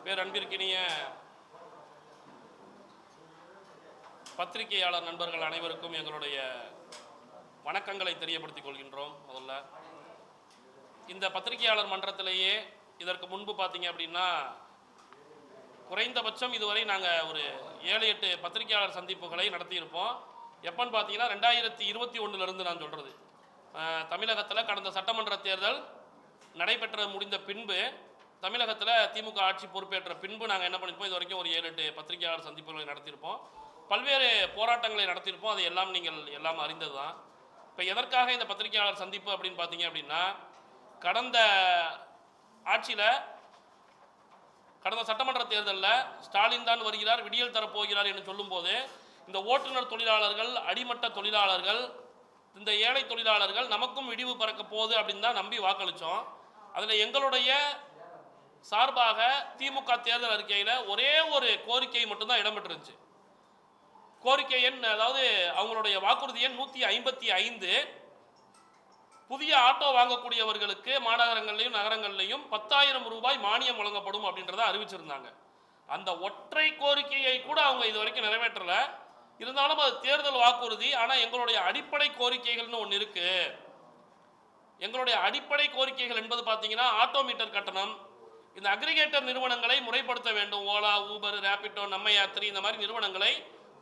பேரன்பிற்கினிய பத்திரிகையாளர் நண்பர்கள் அனைவருக்கும் எங்களுடைய வணக்கங்களை தெரியப்படுத்திக் கொள்கின்றோம். முதல்ல இந்த பத்திரிகையாளர் மன்றத்திலேயே இதற்கு முன்பு பார்த்தீங்க அப்படின்னா குறைந்தபட்சம் இதுவரை நாங்கள் ஒரு 7-8 பத்திரிகையாளர் சந்திப்புகளை நடத்தியிருப்போம். எப்போன்னு பார்த்தீங்கன்னா 2021 நான் சொல்கிறது, தமிழகத்தில் கடந்த சட்டமன்ற தேர்தல் நடைபெற்ற முடிந்த பின்பு தமிழகத்தில் திமுக ஆட்சி பொறுப்பேற்ற பின்பு நாங்கள் என்ன பண்ணியிருப்போம், இது வரைக்கும் ஒரு 7-8 பத்திரிகையாளர் சந்திப்புகளை நடத்தியிருப்போம். பல்வேறு போராட்டங்களை நடத்தியிருப்போம். அது எல்லாம் நீங்கள் எல்லாம் அறிந்தது தான். இப்போ எதற்காக இந்த பத்திரிகையாளர் சந்திப்பு அப்படின்னு பார்த்தீங்க அப்படின்னா, கடந்த ஆட்சியில் கடந்த சட்டமன்ற தேர்தலில் ஸ்டாலின் தான் வருகிறார், விடியல் தரப்போகிறார் என்று சொல்லும்போது இந்த ஓட்டுநர் தொழிலாளர்கள், அடிமட்ட தொழிலாளர்கள், இந்த ஏழை தொழிலாளர்கள் நமக்கும் விடிவு பறக்க போகுது அப்படின்னு தான் நம்பி வாக்களித்தோம். அதில் எங்களுடைய சார்பாக திமுக தேர்தல் அறிக்கையில் ஒரே ஒரு கோரிக்கை மட்டும்தான் இடம்பெற்றிருந்துச்சு. கோரிக்கை எண், அதாவது அவங்களுடைய வாக்குறுதி எண் 155. புதிய ஆட்டோ வாங்கக்கூடியவர்களுக்கு மாநகரங்கள்லையும் நகரங்கள்லையும் 10,000 ரூபாய் மானியம் வழங்கப்படும் அப்படின்றத அறிவிச்சிருந்தாங்க. அந்த ஒற்றை கோரிக்கையை கூட அவங்க இது வரைக்கும் நிறைவேற்றலை. இருந்தாலும் அது தேர்தல் வாக்குறுதி. ஆனால் எங்களுடைய அடிப்படை கோரிக்கைகள்னு ஒன்று இருக்கு. எங்களுடைய அடிப்படை கோரிக்கைகள் என்பது பார்த்தீங்கன்னா, ஆட்டோ மீட்டர் கட்டணம், இந்த அக்ரிகேட்டர் நிறுவனங்களை முறைப்படுத்த வேண்டும். ஓலா, ஊபர், ரேபிட்டோ, நம்ம யாத்திரை, இந்த மாதிரி நிறுவனங்களை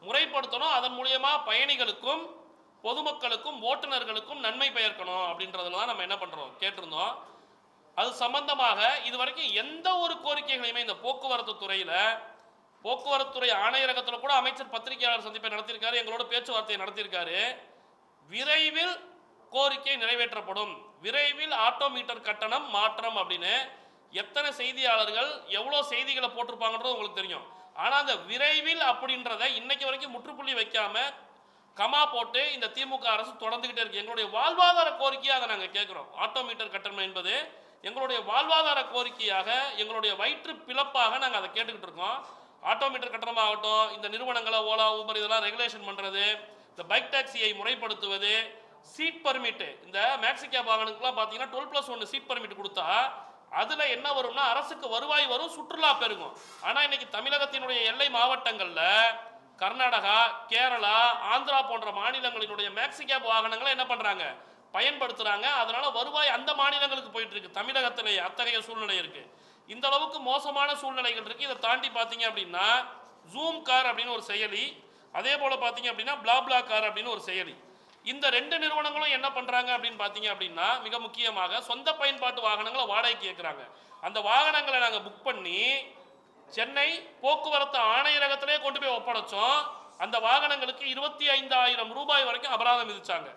முறைப்படுத்தணும். அதன் மூலியமா பயணிகளுக்கும் பொதுமக்களுக்கும் ஓட்டுநர்களுக்கும் நன்மை பயக்கணும் அப்படின்றதுல தான் நம்ம என்ன பண்றோம், கேட்டிருந்தோம். அது சம்பந்தமாக இதுவரைக்கும் எந்த ஒரு கோரிக்கைகளையுமே இந்த போக்குவரத்து துறையில, போக்குவரத்துறை ஆணையரகத்தில் கூட அமைச்சர் பத்திரிகையாளர் சந்திப்பை நடத்தியிருக்காரு, எங்களோட பேச்சுவார்த்தையை நடத்தியிருக்காரு. விரைவில் கோரிக்கை நிறைவேற்றப்படும், விரைவில் ஆட்டோ மீட்டர் கட்டணம் மாற்றம் அப்படின்னு எத்தனை செய்தியாளர்கள் எவ்வளோ செய்திகளை போட்டிருப்பாங்கன்றது உங்களுக்கு தெரியும். ஆனால் அந்த விரைவில் அப்படின்றத இன்னைக்கு வரைக்கும் முற்றுப்புள்ளி வைக்காம கமா போட்டு இந்த திமுக அரசு தொடர்ந்துகிட்டே இருக்கு. எங்களுடைய வாழ்வாதார கோரிக்கையாக அதை நாங்கள் கேட்குறோம். ஆட்டோ மீட்டர் கட்டணம் என்பது எங்களுடைய வாழ்வாதார கோரிக்கையாக, எங்களுடைய வயிற்று பிளப்பாக நாங்கள் அதை கேட்டுக்கிட்டு இருக்கோம். ஆட்டோ மீட்டர் கட்டணமாகட்டும், இந்த நிறுவனங்களை ஓலா, ஊபர் இதெல்லாம் ரெகுலேஷன் பண்ணுறது, இந்த பைக் டாக்ஸியை முறைப்படுத்துவது, சீட் பர்மிட், இந்த மேக்ஸி கேப் வாகனத்துக்குலாம் பார்த்தீங்கன்னா 12+1 சீட் பர்மிட் கொடுத்தா அதில் என்ன வரும்னா அரசுக்கு வருவாய் வரும், சுற்றுலா பெருகும். ஆனால் இன்னைக்கு தமிழகத்தினுடைய எல்லை மாவட்டங்களில் கர்நாடகா, கேரளா, ஆந்திரா போன்ற மாநிலங்களினுடைய மேக்ஸி கேப் வாகனங்களை என்ன பண்ணுறாங்க, பயன்படுத்துகிறாங்க. அதனால வருவாய் அந்த மாநிலங்களுக்கு போயிட்டு இருக்கு. தமிழகத்திலேயே அத்தகைய சூழ்நிலை இருக்கு. இந்த அளவுக்கு மோசமான சூழ்நிலைகள் இருக்கு. இதை தாண்டி பார்த்தீங்க அப்படின்னா ஜூம் கார் அப்படின்னு ஒரு செயலி, அதே போல பார்த்தீங்க அப்படின்னா பிளாப்லா கார் அப்படின்னு ஒரு செயலி. இந்த 2 நிறுவனங்களும் என்ன பண்றாங்க அப்படின்னு பார்த்தீங்க அப்படின்னா, மிக முக்கியமாக சொந்த பயன்பாட்டு வாகனங்களை வாடகைக்கு கேட்குறாங்க. அந்த வாகனங்களை நாங்கள் புக் பண்ணி சென்னை போக்குவரத்து ஆணையரகத்திலே கொண்டு போய் ஒப்படைச்சோம். அந்த வாகனங்களுக்கு 25,000 ரூபாய் வரைக்கும் அபராதம் விதிச்சாங்க.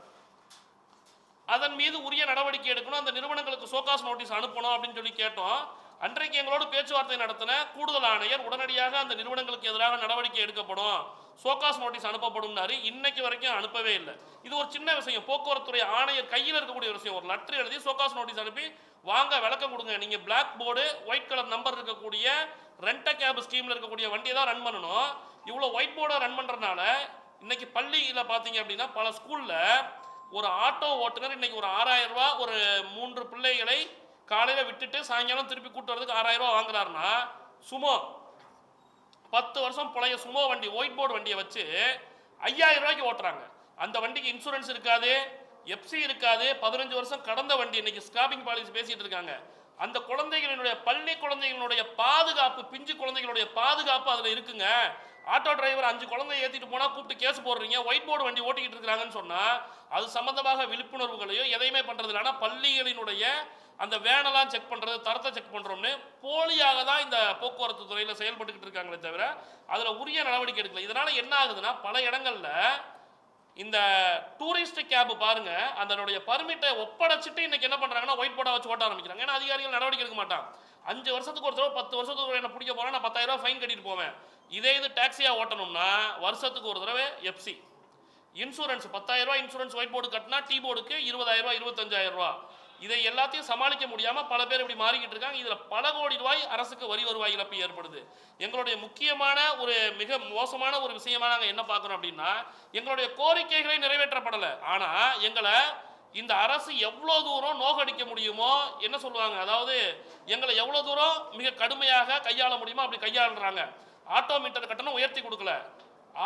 அதன் மீது உரிய நடவடிக்கை எடுக்கணும், அந்த நிறுவனங்களுக்கு சோகாஸ் நோட்டீஸ் அனுப்பணும் அப்படின்னு சொல்லி கேட்டோம். அன்றைக்கு எங்களோடு பேச்சுவார்த்தை நடத்தின கூடுதல் ஆணையர் உடனடியாக அந்த நிறுவனங்களுக்கு எதிராக நடவடிக்கை எடுக்கப்படும், சோகாஸ் நோட்டீஸ் அனுப்பப்படும்னாரு. இன்னைக்கு வரைக்கும் அனுப்பவே இல்லை. இது ஒரு சின்ன விஷயம், போக்குவரத்துறை ஆணையர் கையில் இருக்கக்கூடிய விஷயம். ஒரு லெட்டர் எழுதி சோகாஸ் நோட்டீஸ் அனுப்பி வாங்க விளக்கம் கொடுங்க, நீங்கள் black board white colour number இருக்கக்கூடிய ரெண்ட் கேப் ஸ்கீமில் இருக்கக்கூடிய வண்டியை தான் ரன் பண்ணணும். இவ்வளோ ஒயிட் போர்டை ரன் பண்ணுறதுனால இன்னைக்கு பள்ளியில் பார்த்தீங்க அப்படின்னா பல ஸ்கூலில் ஒரு ஆட்டோ ஓட்டுநர் இன்னைக்கு ஒரு 6,000 ரூபா ஒரு 3 பிள்ளைகளை காலையில் விட்டுட்டு சாயங்காலம் திருப்பி கூட்டு வரதுக்கு 6,000 ரூபா வாங்குறாருன்னா, சுமோ 10 வருஷம் பழைய சுமோ வண்டி, ஒயிட் போர்டு வண்டியை வச்சு 5,000 ரூபாய்க்கு ஓட்டுறாங்க. அந்த வண்டிக்கு இன்சூரன்ஸ் இருக்காது, எஃப்சி இருக்காது, 15 வருஷம் கடந்த வண்டி. இன்னைக்கு ஸ்கிராப்பிங் பாலிசி பேசிட்டு இருக்காங்க. அந்த குழந்தைகளுடைய பள்ளி குழந்தைகளுடைய பாதுகாப்பு, பிஞ்சு குழந்தைகளுடைய பாதுகாப்பு அதில் இருக்குங்க. ஆட்டோ டிரைவர் 5 குழந்தைய ஏற்றிட்டு போனால் கூப்பிட்டு கேஸ் போடுறீங்க, ஒயிட் போர்டு வண்டி ஓட்டிக்கிட்டு இருக்கிறாங்கன்னு சொன்னால் அது சம்பந்தமாக விழிப்புணர்வுகளையோ எதையுமே பண்ணுறது இல்லை. ஆனால் பள்ளிகளினுடைய அந்த வேனெல்லாம் செக் பண்ணுறது, தரத்தை செக் பண்ணுறோம்னு போலியாக தான் இந்த போக்குவரத்து துறையில் செயல்பட்டுக்கிட்டு இருக்காங்களே தவிர அதில் உரிய நடவடிக்கை எடுக்கல. இதனால் என்ன ஆகுதுன்னா, பல இடங்களில் இந்த டூரிஸ்ட் கேப் பாருங்க, அதனுடைய பர்மிட்டை ஒப்படைச்சிட்டு இன்னைக்கு என்ன பண்றாங்கன்னா ஒயிட் போர்டை வச்சு ஓட்ட ஆரம்பிக்கிறாங்க. ஏன்னா அதிகாரிகள் நடவடிக்கை எடுக்க மாட்டாங்க. 5 வருஷத்துக்கு ஒரு தடவை 10 வருஷத்துக்கு ஒரு என்ன பிடிக்க போறேன், நான் 10,000 ரூபாய் ஃபைன் கட்டிட்டு போவேன். இதே இது டாக்ஸியா ஓட்டணும்னா வருஷத்துக்கு ஒரு தடவை எஃப்சி, இன்சூரன்ஸ் 10,000 ரூபாய் இன்சூரன்ஸ் ஒயிட் போர்டு கட்டினா டீ போர்டுக்கு 20,000 ரூபாய் 25,000 ரூபாய். இதை எல்லாத்தையும் சமாளிக்க முடியாம பல பேர் இப்படி மாறிக்கிட்டு இருக்காங்க. இதுல பல கோடி ரூபாய் அரசுக்கு வரி வருவாய் இழப்பு ஏற்படுது. எங்களுடைய முக்கியமான ஒரு மிக மோசமான ஒரு விஷயமா நாங்கள் என்ன பார்க்குறோம் அப்படின்னா, எங்களுடைய கோரிக்கைகளை நிறைவேற்றப்படலை. ஆனா எங்களை இந்த அரசு எவ்வளோ தூரம் நோகடிக்க முடியுமோ என்ன சொல்லுவாங்க, அதாவது எங்களை எவ்வளோ தூரம் மிக கடுமையாக கையாள முடியுமோ அப்படி கையாளுறாங்க. ஆட்டோ மீட்டர் கட்டணம் உயர்த்தி கொடுக்கல,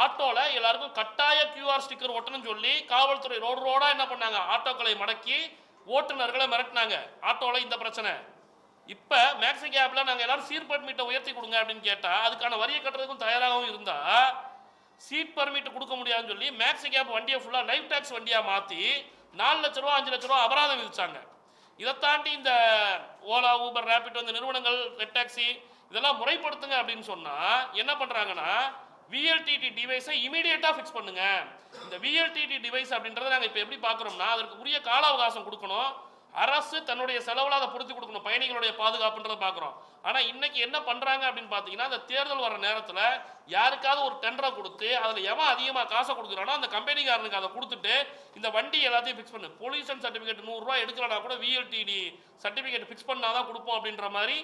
ஆட்டோவில் எல்லாருக்கும் கட்டாய கியூஆர் ஸ்டிக்கர் ஒட்டணும்னு சொல்லி காவல்துறை ரோடு ரோடாக என்ன பண்ணாங்க, ஆட்டோக்களை மடக்கி ஓட்டுநர்களை மிரட்டினாங்க. ஆட்டோவில் இந்த பிரச்சனை. இப்போ மேக்ஸி கேப்பில் நாங்கள் எல்லாரும் சீட் பர்மிட்டை உயர்த்தி கொடுங்க அப்படின்னு கேட்டால் அதுக்கான வரியை கட்டுறதுக்கும் தயாராகவும் இருந்தால் சீட் பர்மிட் கொடுக்க முடியாதுன்னு சொல்லி மேக்ஸி கேப் வண்டியை ஃபுல்லாக லைஃப் டேக்ஸ் வண்டியாக மாற்றி 4 லட்ச ரூபா 5 லட்ச ரூபா அபராதம் விதிச்சாங்க. இதை தாண்டி இந்த ஓலா, ஊபர், ரேபிடோ, இந்த நிறுவனங்கள், ரெட் டாக்ஸி இதெல்லாம் முறைப்படுத்துங்க அப்படின்னு சொன்னால் என்ன பண்ணுறாங்கன்னா, விஎல்டிடி டிவைஸை இமீடியட்டாக ஃபிக்ஸ் பண்ணுங்க. இந்த விஎல்டிடி டிவைஸ் அப்படின்றத நாங்கள் இப்போ எப்படி பார்க்குறோம்னா அதற்கு உரிய கால அவகாசம் கொடுக்கணும். அரசு தன்னுடைய செலவில் அதை பொருத்தி கொடுக்கணும், பயணிகளுடைய பாதுகாப்புன்றதை பார்க்குறோம். ஆனால் இன்னைக்கு என்ன பண்ணுறாங்க அப்படின்னு பார்த்தீங்கன்னா, அந்த தேர்தல் வர நேரத்தில் யாருக்காவது ஒரு டெண்டரை கொடுத்து அதில் எவன் அதிகமாக காசை கொடுக்குறானோ அந்த கம்பெனிக்காரனுக்கு அதை கொடுத்துட்டு இந்த வண்டி எல்லாத்தையும் ஃபிக்ஸ் பண்ணு, பொல்யூஷன் சர்டிஃபிகேட் 100 ரூபா எடுக்கலனா கூட விஎல்டிடி சர்டிஃபிகேட் ஃபிக்ஸ் பண்ணால் தான் கொடுப்போம் அப்படின்ற மாதிரி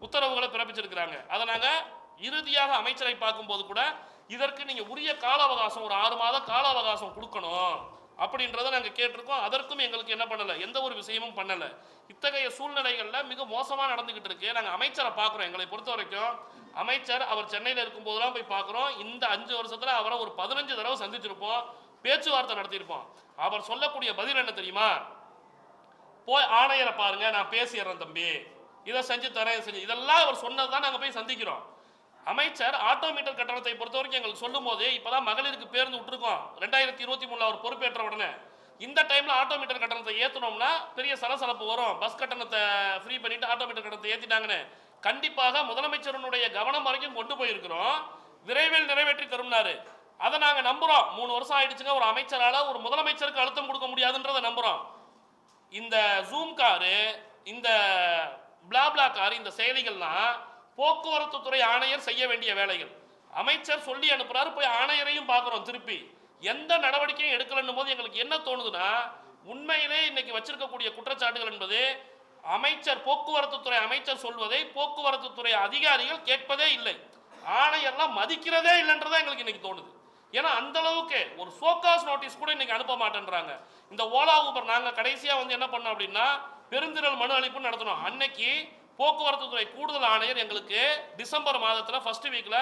உத்தரவுகளை பிறப்பிச்சிருக்கிறாங்க. அதை நாங்கள் இறுதியாக அமைச்சரை பார்க்கும்போது கூட இதற்கு நீங்கள் உரிய கால அவகாசம், ஒரு 6 மாத கால அவகாசம் கொடுக்கணும் அப்படின்றத நாங்கள் கேட்டிருக்கோம். அதற்கும் எங்களுக்கு என்ன பண்ணலை, எந்த ஒரு விஷயமும் பண்ணலை. இத்தகைய சூழ்நிலைகளில் மிக மோசமாக நடந்துக்கிட்டு இருக்கு. நாங்கள் அமைச்சரை பார்க்குறோம். எங்களை பொறுத்த வரைக்கும் அமைச்சர் அவர் சென்னையில் இருக்கும்போதெல்லாம் போய் பார்க்குறோம். இந்த 5 வருஷத்தில் அவரை ஒரு 15 தடவை சந்திச்சிருப்போம், பேச்சுவார்த்தை நடத்தியிருப்போம். அவர் சொல்லக்கூடிய பதில் என்ன தெரியுமா, போய் ஆணையரை பாருங்க, நான் பேசிடுறேன் தம்பி, இதை செஞ்சு தரேன் செஞ்சு, இதெல்லாம் அவர் சொன்னது தான் நாங்கள் போய் சந்திக்கிறோம். அமைச்சர் ஆட்டோ மீட்டர் கட்டணத்தை பொறுத்த வரைக்கும் எங்களுக்கு சொல்லும் போது இப்போதான் மகளிருக்கு பேருந்து விட்டுருக்கோம். 2023 அவர் பொறுப்பேற்ற உடனே இந்த டைம்ல ஆட்டோ மீட்டர் கட்டணத்தை ஏற்றணும்னா பெரிய சலசலப்பு வரும். பஸ் கட்டணத்தை ஃப்ரீ பண்ணிட்டு ஆட்டோ மீட்டர் கட்டணத்தை ஏற்றிட்டாங்கன்னு கண்டிப்பாக முதலமைச்சருடைய கவனம் வரைக்கும் கொண்டு போயிருக்கிறோம். விரைவில் நிறைவேற்றி தரும்னாரு. அதை நாங்கள் நம்புறோம். 3 வருஷம் ஆயிடுச்சுங்க, ஒரு அமைச்சரால் ஒரு முதலமைச்சருக்கு அழுத்தம் கொடுக்க முடியாதுன்றதை நம்புறோம். இந்த ஜூம் காரு, இந்த பிளாப்லா காரு, இந்த செயலிகள்லாம் போக்குவரத்து துறை ஆணையர் செய்ய வேண்டிய வேலைகள். அமைச்சர் சொல்லி அனுப்புறாரு, போய் ஆணையரையும் பார்க்குறோம். திருப்பி எந்த நடவடிக்கையும் எடுக்கலன்னும் போது எங்களுக்கு என்ன தோணுதுன்னா, உண்மையிலே இன்னைக்கு வச்சிருக்கக்கூடிய குற்றச்சாட்டுகள் என்பது அமைச்சர், போக்குவரத்து துறை அமைச்சர் சொல்வதை போக்குவரத்து துறை அதிகாரிகள் கேட்பதே இல்லை, ஆணையர்லாம் மதிக்கிறதே இல்லைன்றதான் எங்களுக்கு இன்னைக்கு தோணுது. ஏன்னா அந்த அளவுக்கு ஒரு சோகாஸ் நோட்டீஸ் கூட இன்னைக்கு அனுப்ப மாட்டேன்றாங்க. இந்த ஓலா ஊபர் நாங்கள் கடைசியாக வந்து என்ன பண்ணோம் அப்படின்னா பெருந்திரள் மனு அளிப்புன்னு நடத்தணும். அன்னைக்கு போக்குவரத்து துறை கூடுதல் ஆணையர் எங்களுக்கு டிசம்பர் மாதத்தில் ஃபர்ஸ்ட் வீக்கில்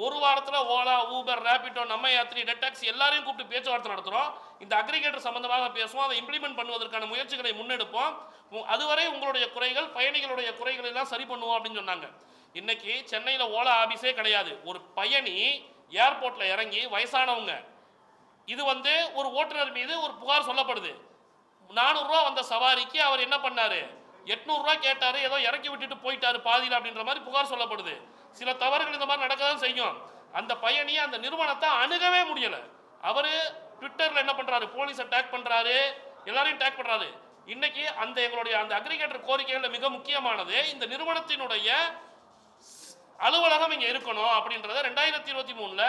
ஒரு வாரத்தில் ஓலா, ஊபர், ரேபிடோ, நம்ம யாத்திரி, ரெட் டாக்ஸி எல்லாரையும் கூப்பிட்டு பேச்சுவார்த்தை நடத்துகிறோம். இந்த அக்ரிகேட்டர் சம்பந்தமாக பேசுவோம், அதை இம்ப்ளிமெண்ட் பண்ணுவதற்கான முயற்சிகளை முன்னெடுப்போம். அதுவரை உங்களுடைய குறைகள், பயணிகளுடைய குறைகள் எல்லாம் சரி பண்ணுவோம் அப்படின்னு சொன்னாங்க. இன்னைக்கு சென்னையில் ஓலா ஆபீஸே கிடையாது. ஒரு பயணி ஏர்போர்ட்டில் இறங்கி வயசானவங்க, இது வந்து ஒரு ஓட்டுநர் மீது ஒரு புகார் சொல்லப்படுது. 400 ரூபா வந்த சவாரிக்கு அவர் என்ன பண்ணாரு, 800 ரூபா கேட்டாரு, ஏதோ இறக்கி விட்டுட்டு போயிட்டாரு பாதியில் அப்படின்ற மாதிரி புகார் சொல்லப்படுது. சில தவறுகள் இந்த மாதிரி நடக்க தான் செய்யும். அந்த பயணியை அந்த நிறுவனத்தை அணுகவே முடியல. அவரு ட்விட்டர்ல என்ன பண்றாரு, போலீஸை டேக் பண்றாரு, எல்லாரையும் டேக் பண்றாரு. இன்னைக்கு அந்த எங்களுடைய அந்த அக்ரிகேட்டர் கோரிக்கைகள் மிக முக்கியமானது, இந்த நிறுவனத்தினுடைய அலுவலகம் இங்க இருக்கணும் அப்படின்றத 2023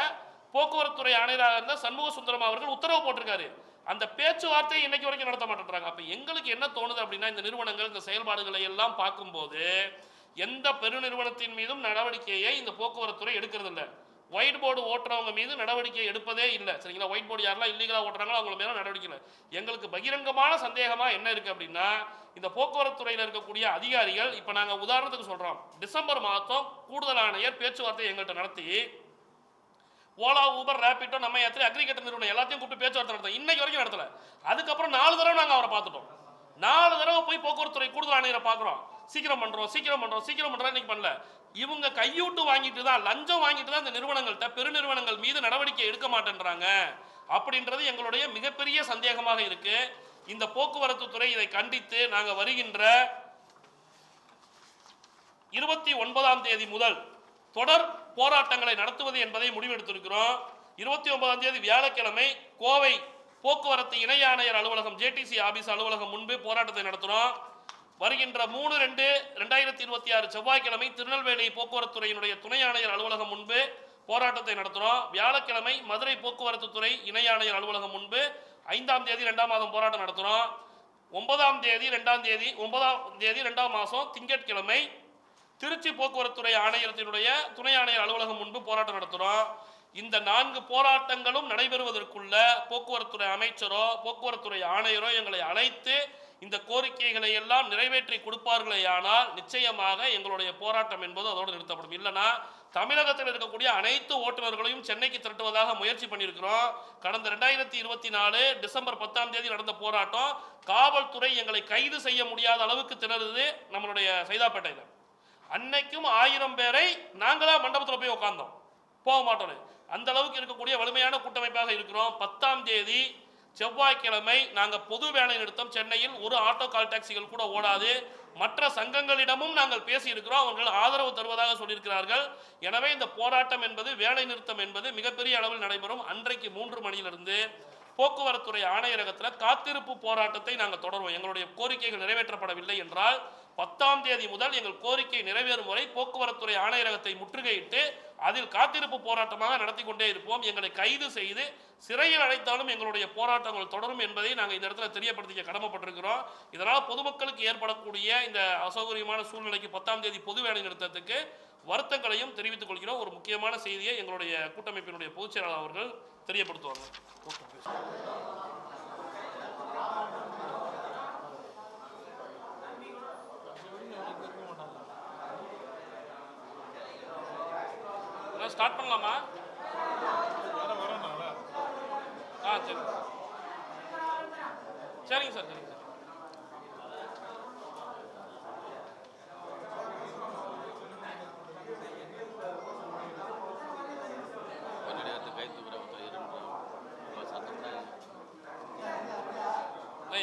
போக்குவரத்துறை ஆணையராக இருந்த சண்முக சுந்தரம் அவர்கள் உத்தரவு போட்டிருக்காரு. அந்த பேச்சுவார்த்தை இன்னைக்கு வரைக்கும் நடத்த மாட்டேன்றாங்க. அப்ப எங்களுக்கு என்ன தோணுது அப்படின்னா, இந்த நிறுவனங்கள் இந்த செயல்பாடுகளை எல்லாம் பார்க்கும்போது எந்த பெருநிறுவனத்தின் மீதும் நடவடிக்கையை இந்த போக்குவரத்துறை எடுக்கிறது இல்லை. ஒயிட் போர்டு ஓட்டுறவங்க மீது நடவடிக்கை எடுப்பதே இல்லை. சரிங்களா, ஒயிட் போர்டு யாரெல்லாம் இல்லீகலா ஓட்டுறாங்களோ அவங்க மேல நடவடிக்கை இல்லை. எங்களுக்கு பகிரங்கமான சந்தேகமா என்ன இருக்கு அப்படின்னா, இந்த போக்குவரத்துறையில் இருக்கக்கூடிய அதிகாரிகள், இப்ப நாங்க உதாரணத்துக்கு சொல்றோம், டிசம்பர் மாதம் கூடுதல் ஆணையர் பேச்சுவார்த்தை எங்கள்கிட்ட நடத்தி ஓலா, ஊபர், ரேபிடோ, நம்ம யாத்திரை, அக்ரிகேட்டர் நிறுவனம் எல்லாத்தையும் கூப்பிட்டு பேச்சுவார்த்தை நடத்தோம். இன்னைக்கு வரைக்கும் நடத்தல. அதுக்கப்புறம் 4 தடவை நாங்கள் அவரை பார்த்துட்டோம். 4 தடவை போய் போக்குவரத்துறை கூடுதல் ஆணையரை பார்க்குறோம். சீக்கிரம் பண்றோம், சீக்கிரம் பண்றோம், சீக்கிரம் பண்றோம், இன்னைக்கு பண்ணல. இவங்க கையூட்டு வாங்கிட்டு தான், லஞ்சம் வாங்கிட்டு தான் இந்த நிறுவனங்கள்ட்ட, பெருநிறுவனங்கள் மீது நடவடிக்கை எடுக்க மாட்டேன்றாங்க அப்படின்றது எங்களுடைய மிகப்பெரிய சந்தேகமாக இருக்கு. இந்த போக்குவரத்து துறை இதை கண்டித்து நாங்கள் வருகின்ற 29ஆம் தேதி முதல் தொடர் போராட்டங்களை நடத்துவது என்பதை முடிவெடுத்திருக்கிறோம். 29ஆம் தேதி வியாழக்கிழமை கோவை போக்குவரத்து இணை ஆணையர் அலுவலகம், ஜேடிசி ஆபீஸ் அலுவலகம் முன்பு போராட்டத்தை நடத்துகிறோம். வருகின்ற 3/2/2026 செவ்வாய்க்கிழமை திருநெல்வேலி போக்குவரத்துறையினுடைய துணை ஆணையர் அலுவலகம் முன்பு போராட்டத்தை நடத்துகிறோம். வியாழக்கிழமை மதுரை போக்குவரத்து துறை இணை ஆணையர் அலுவலகம் முன்பு 5ஆம் தேதி 2ஆம் மாதம் போராட்டம் நடத்துகிறோம். 9ஆம் தேதி 2ஆம் மாதம் திங்கட்கிழமை திருச்சி போக்குவரத்துறை ஆணையத்தினுடைய துணை ஆணையர் அலுவலகம் முன்பு போராட்டம் நடத்துகிறோம். இந்த 4 போராட்டங்களும் நடைபெறுவதற்குள்ள போக்குவரத்துறை அமைச்சரோ போக்குவரத்துறை ஆணையரோ எங்களை அழைத்து இந்த கோரிக்கைகளை எல்லாம் நிறைவேற்றி கொடுப்பார்களேயானால் நிச்சயமாக எங்களுடைய போராட்டம் என்பது அதோடு நிறுத்தப்படும். இல்லைனா தமிழகத்தில் இருக்கக்கூடிய அனைத்து ஓட்டுநர்களையும் சென்னைக்கு திரட்டுவதாக முயற்சி பண்ணியிருக்கிறோம். கடந்த 2024 டிசம்பர் 10ஆம் தேதி நடந்த போராட்டம் காவல்துறை எங்களை கைது செய்ய முடியாத அளவுக்கு திணறுது நம்மளுடைய சைதாப்பேட்டையில். அன்னைக்கும் 1000 பேரை நாங்களா மண்டபத்தில் போய் உட்கார்ந்தோம், போக மாட்டோம். அந்த அளவுக்கு இருக்கக்கூடிய வலிமையான கூட்டமைப்பாக இருக்கிறோம். 10ஆம் தேதி செவ்வாய்க்கிழமை நாங்கள் பொது வேலை நிறுத்தம் சென்னையில் ஒரு ஆட்டோ கால் டாக்ஸிகள் கூட ஓடாது. மற்ற சங்கங்களிடமும் நாங்கள் பேசியிருக்கிறோம், அவர்கள் ஆதரவு தருவதாக சொல்லியிருக்கிறார்கள். எனவே இந்த போராட்டம் என்பது வேலை நிறுத்தம் என்பது மிகப்பெரிய அளவில் நடைபெறும். அன்றைக்கு 3 மணியிலிருந்து போக்குவரத்துறை ஆணையரகத்தில் காத்திருப்பு போராட்டத்தை நாங்கள் தொடர்வோம். எங்களுடைய கோரிக்கைகள் நிறைவேற்றப்படவில்லை என்றால் 10ஆம் தேதி முதல் எங்கள் கோரிக்கை நிறைவேறும் வரை போக்குவரத்துறை ஆணையரகத்தை முற்றுகையிட்டு அதில் காத்திருப்பு போராட்டமாக நடத்தி கொண்டே இருப்போம். எங்களை கைது செய்து சிறையில் அடைத்தாலும் எங்களுடைய போராட்டங்கள் தொடரும் என்பதை நாங்கள் இந்த இடத்துல தெரியப்படுத்திக்க கடமைப்பட்டிருக்கிறோம். இதனால் பொதுமக்களுக்கு ஏற்படக்கூடிய இந்த அசௌகரியமான சூழ்நிலைக்கு 10ஆம் தேதி பொது வேலை நிறுத்தத்துக்கு வருத்தங்களையும் தெரிவித்துக் கொள்கிறோம். ஒரு முக்கியமான செய்தியை எங்களுடைய கூட்டமைப்பினுடைய பொதுச் செயலாளர் அவர்கள் தெரியப்படுத்துவாங்க. ஸ்டார்ட் பண்ணலாமா? சரி சரிங்க சார், சரிங்க சார்.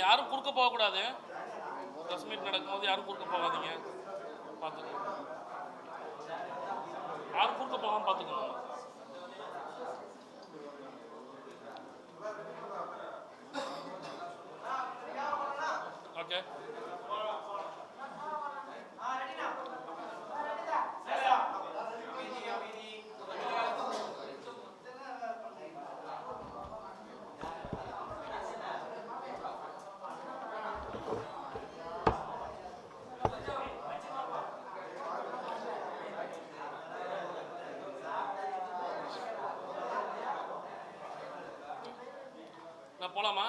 யாரும் குறுக்க போகக்கூடாது. ப்ரெஸ் மீட் நடக்கும்போது யாரும் குறுக்க போகாதீங்க, பார்த்துக்கோங்க. யாரும் குறுக்க போகாமல் பார்த்துக்கோங்க. ஓகே, நான் போலாமா?